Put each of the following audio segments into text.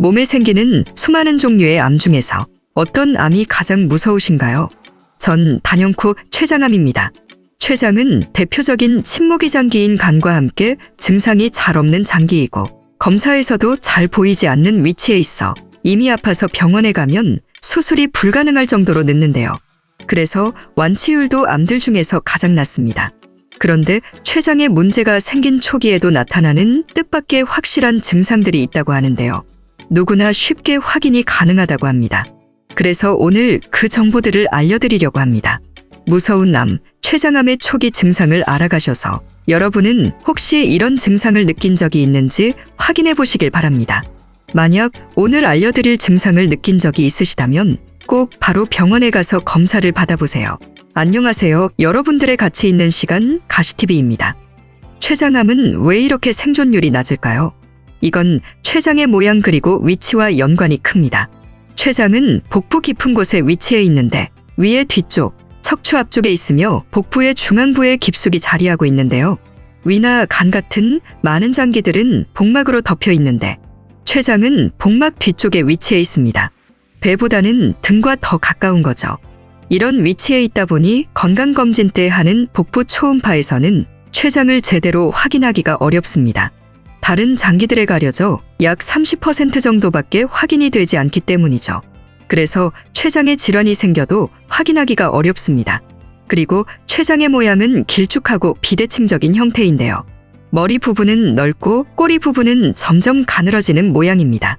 몸에 생기는 수많은 종류의 암 중에서 어떤 암이 가장 무서우신가요? 전 단연코 췌장암입니다. 췌장은 대표적인 침묵이 장기인 간과 함께 증상이 잘 없는 장기이고 검사에서도 잘 보이지 않는 위치에 있어 이미 아파서 병원에 가면 수술이 불가능할 정도로 늦는데요. 그래서 완치율도 암들 중에서 가장 낮습니다. 그런데 췌장에 문제가 생긴 초기에도 나타나는 뜻밖의 확실한 증상들이 있다고 하는데요. 누구나 쉽게 확인이 가능하다고 합니다. 그래서 오늘 그 정보들을 알려드리려고 합니다. 무서운 암, 췌장암의 초기 증상을 알아가셔서 여러분은 혹시 이런 증상을 느낀 적이 있는지 확인해 보시길 바랍니다. 만약 오늘 알려드릴 증상을 느낀 적이 있으시다면 꼭 바로 병원에 가서 검사를 받아보세요. 안녕하세요. 여러분들의 같이 있는 시간 가시TV입니다. 췌장암은 왜 이렇게 생존율이 낮을까요? 이건 췌장의 모양 그리고 위치와 연관이 큽니다. 췌장은 복부 깊은 곳에 위치해 있는데 위의 뒤쪽, 척추 앞쪽에 있으며 복부의 중앙부에 깊숙이 자리하고 있는데요. 위나 간 같은 많은 장기들은 복막으로 덮여 있는데 췌장은 복막 뒤쪽에 위치해 있습니다. 배보다는 등과 더 가까운 거죠. 이런 위치에 있다 보니 건강검진 때 하는 복부 초음파에서는 췌장을 제대로 확인하기가 어렵습니다. 다른 장기들에 가려져 약 30% 정도밖에 확인이 되지 않기 때문이죠. 그래서 췌장에 질환이 생겨도 확인하기가 어렵습니다. 그리고 췌장의 모양은 길쭉하고 비대칭적인 형태인데요. 머리 부분은 넓고 꼬리 부분은 점점 가늘어지는 모양입니다.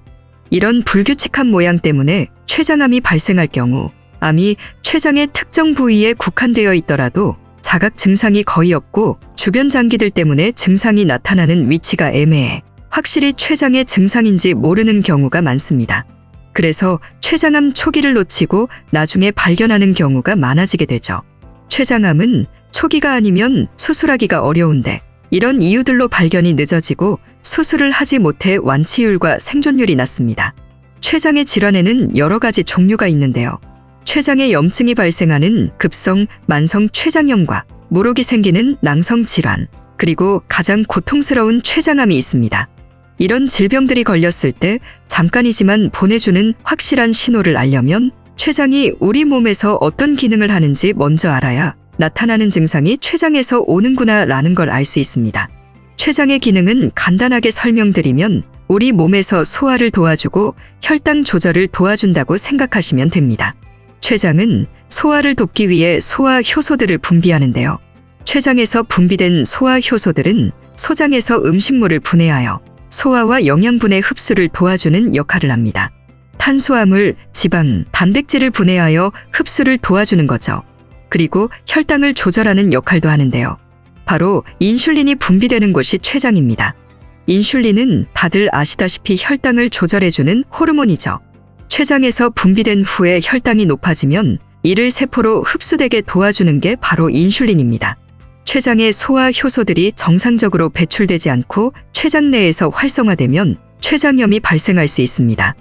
이런 불규칙한 모양 때문에 췌장암이 발생할 경우 암이 췌장의 특정 부위에 국한되어 있더라도 자각 증상이 거의 없고 주변 장기들 때문에 증상이 나타나는 위치가 애매해 확실히 췌장의 증상인지 모르는 경우가 많습니다. 그래서 췌장암 초기를 놓치고 나중에 발견하는 경우가 많아지게 되죠. 췌장암은 초기가 아니면 수술하기가 어려운데 이런 이유들로 발견이 늦어지고 수술을 하지 못해 완치율과 생존율이 낮습니다. 췌장의 질환에는 여러 가지 종류가 있는데요. 췌장에 염증이 발생하는 급성 만성 췌장염과 물혹이 생기는 낭성 질환, 그리고 가장 고통스러운 췌장암이 있습니다. 이런 질병들이 걸렸을 때 잠깐이지만 보내주는 확실한 신호를 알려면 췌장이 우리 몸에서 어떤 기능을 하는지 먼저 알아야 나타나는 증상이 췌장에서 오는구나 라는 걸 알 수 있습니다. 췌장의 기능은 간단하게 설명드리면 우리 몸에서 소화를 도와주고 혈당 조절을 도와준다고 생각하시면 됩니다. 췌장은 소화를 돕기 위해 소화 효소들을 분비하는데요. 췌장에서 분비된 소화 효소들은 소장에서 음식물을 분해하여 소화와 영양분의 흡수를 도와주는 역할을 합니다. 탄수화물, 지방, 단백질을 분해하여 흡수를 도와주는 거죠. 그리고 혈당을 조절하는 역할도 하는데요. 바로 인슐린이 분비되는 곳이 췌장입니다. 인슐린은 다들 아시다시피 혈당을 조절해주는 호르몬이죠. 췌장에서 분비된 후에 혈당이 높아지면 이를 세포로 흡수되게 도와주는 게 바로 인슐린입니다. 췌장의 소화 효소들이 정상적으로 배출되지 않고 췌장 내에서 활성화되면 췌장염이 발생할 수 있습니다.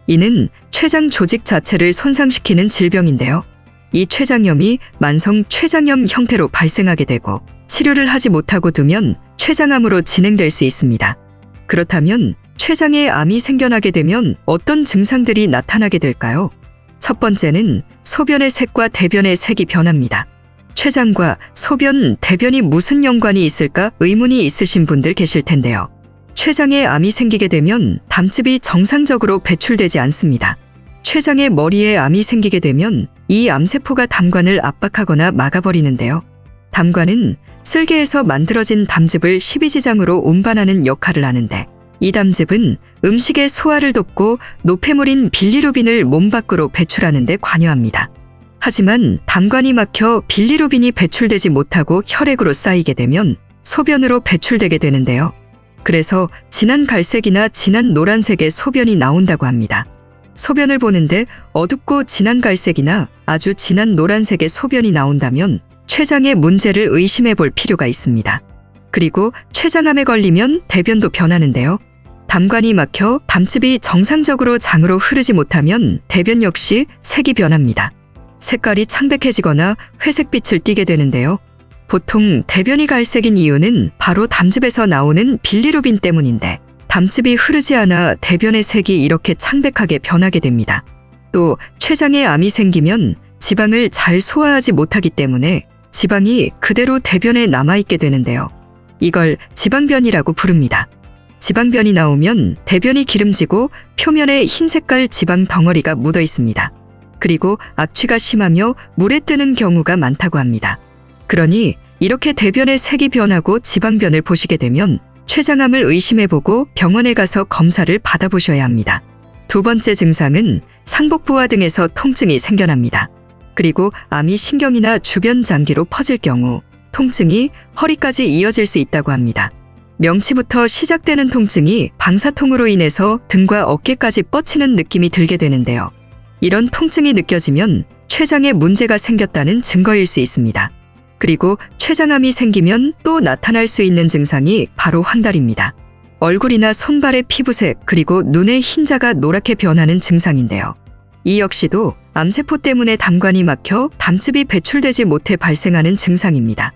이는 췌장 조직 자체를 손상시키는 질병인데요. 이 췌장염이 만성 췌장염 형태로 발생하게 되고 치료를 하지 못하고 두면 췌장암으로 진행될 수 있습니다. 그렇다면 췌장에 암이 생겨나게 되면 어떤 증상들이 나타나게 될까요? 첫 번째는 소변의 색과 대변의 색이 변합니다. 췌장과 소변, 대변이 무슨 연관이 있을까 의문이 있으신 분들 계실 텐데요. 췌장에 암이 생기게 되면 담즙이 정상적으로 배출되지 않습니다. 췌장의 머리에 암이 생기게 되면 이 암세포가 담관을 압박하거나 막아버리는데요. 담관은 쓸개에서 만들어진 담즙을 십이지장으로 운반하는 역할을 하는데 이 담즙은 음식의 소화를 돕고 노폐물인 빌리루빈을 몸 밖으로 배출하는 데 관여합니다. 하지만 담관이 막혀 빌리루빈이 배출되지 못하고 혈액으로 쌓이게 되면 소변으로 배출되게 되는데요. 그래서 진한 갈색이나 진한 노란색의 소변이 나온다고 합니다. 소변을 보는데 어둡고 진한 갈색이나 아주 진한 노란색의 소변이 나온다면 췌장의 문제를 의심해 볼 필요가 있습니다. 그리고 췌장암에 걸리면 대변도 변하는데요. 담관이 막혀 담즙이 정상적으로 장으로 흐르지 못하면 대변 역시 색이 변합니다. 색깔이 창백해지거나 회색빛을 띠게 되는데요. 보통 대변이 갈색인 이유는 바로 담즙에서 나오는 빌리루빈 때문인데 담즙이 흐르지 않아 대변의 색이 이렇게 창백하게 변하게 됩니다. 또 췌장에 암이 생기면 지방을 잘 소화하지 못하기 때문에 지방이 그대로 대변에 남아있게 되는데요. 이걸 지방변이라고 부릅니다. 지방변이 나오면 대변이 기름지고 표면에 흰 색깔 지방 덩어리가 묻어 있습니다. 그리고 악취가 심하며 물에 뜨는 경우가 많다고 합니다. 그러니 이렇게 대변의 색이 변하고 지방변을 보시게 되면 췌장암을 의심해보고 병원에 가서 검사를 받아보셔야 합니다. 두 번째 증상은 상복부와 등에서 통증이 생겨납니다. 그리고 암이 신경이나 주변 장기로 퍼질 경우 통증이 허리까지 이어질 수 있다고 합니다. 명치부터 시작되는 통증이 방사통으로 인해서 등과 어깨까지 뻗치는 느낌이 들게 되는데요. 이런 통증이 느껴지면 췌장에 문제가 생겼다는 증거일 수 있습니다. 그리고 췌장암이 생기면 또 나타날 수 있는 증상이 바로 황달입니다. 얼굴이나 손발의 피부색 그리고 눈의 흰자가 노랗게 변하는 증상인데요. 이 역시도 암세포 때문에 담관이 막혀 담즙이 배출되지 못해 발생하는 증상입니다.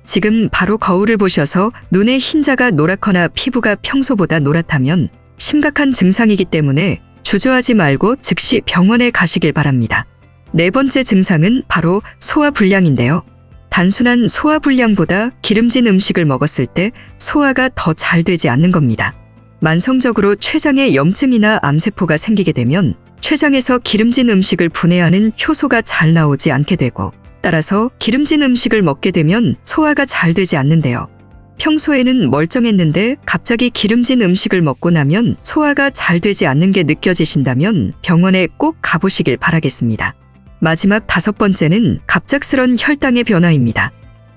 지금 바로 거울을 보셔서 눈의 흰자가 노랗거나 피부가 평소보다 노랗다면 심각한 증상이기 때문에 주저하지 말고 즉시 병원에 가시길 바랍니다. 네 번째 증상은 바로 소화불량인데요. 단순한 소화불량보다 기름진 음식을 먹었을 때 소화가 더 잘 되지 않는 겁니다. 만성적으로 췌장에 염증이나 암세포가 생기게 되면 췌장에서 기름진 음식을 분해하는 효소가 잘 나오지 않게 되고 따라서 기름진 음식을 먹게 되면 소화가 잘 되지 않는데요. 평소에는 멀쩡했는데 갑자기 기름진 음식을 먹고 나면 소화가 잘 되지 않는 게 느껴지신다면 병원에 꼭 가보시길 바라겠습니다. 마지막 다섯 번째는 갑작스런 혈당의 변화입니다.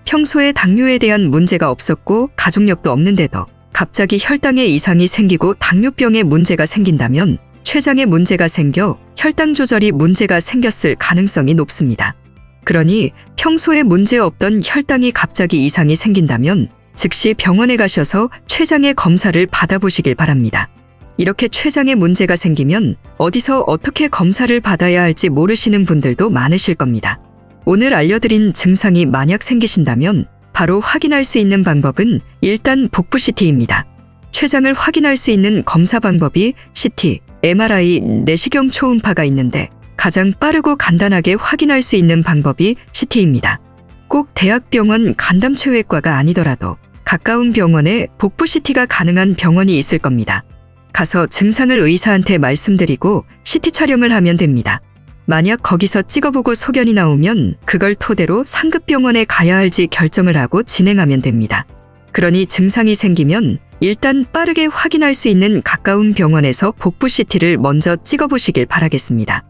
평소에 당뇨에 대한 문제가 없었고 가족력도 없는데도 갑자기 혈당에 이상이 생기고 당뇨병에 문제가 생긴다면 췌장에 문제가 생겨 혈당 조절이 문제가 생겼을 가능성이 높습니다. 그러니 평소에 문제 없던 혈당이 갑자기 이상이 생긴다면 즉시 병원에 가셔서 췌장의 검사를 받아보시길 바랍니다. 이렇게 췌장에 문제가 생기면 어디서 어떻게 검사를 받아야 할지 모르시는 분들도 많으실 겁니다. 오늘 알려드린 증상이 만약 생기신다면 바로 확인할 수 있는 방법은 일단 복부 CT입니다. 췌장을 확인할 수 있는 검사 방법이 CT, MRI, 내시경 초음파가 있는데 가장 빠르고 간단하게 확인할 수 있는 방법이 CT입니다. 꼭 대학병원 간담체외과가 아니더라도 가까운 병원에 복부 CT가 가능한 병원이 있을 겁니다. 가서 증상을 의사한테 말씀드리고 CT 촬영을 하면 됩니다. 만약 거기서 찍어보고 소견이 나오면 그걸 토대로 상급병원에 가야 할지 결정을 하고 진행하면 됩니다. 그러니 증상이 생기면 일단 빠르게 확인할 수 있는 가까운 병원에서 복부 CT를 먼저 찍어보시길 바라겠습니다.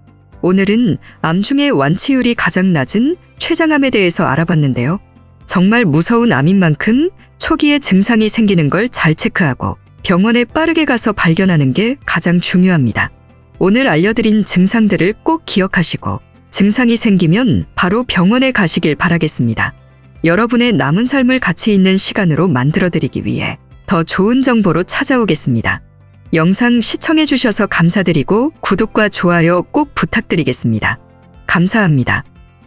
오늘은 암 중에 완치율이 가장 낮은 췌장암에 대해서 알아봤는데요. 정말 무서운 암인 만큼 초기에 증상이 생기는 걸 잘 체크하고 병원에 빠르게 가서 발견하는 게 가장 중요합니다. 오늘 알려드린 증상들을 꼭 기억하시고 증상이 생기면 바로 병원에 가시길 바라겠습니다. 여러분의 남은 삶을 가치 있는 시간으로 만들어드리기 위해 더 좋은 정보로 찾아오겠습니다. 영상 시청해주셔서 감사드리고 구독과 좋아요 꼭 부탁드리겠습니다. 감사합니다.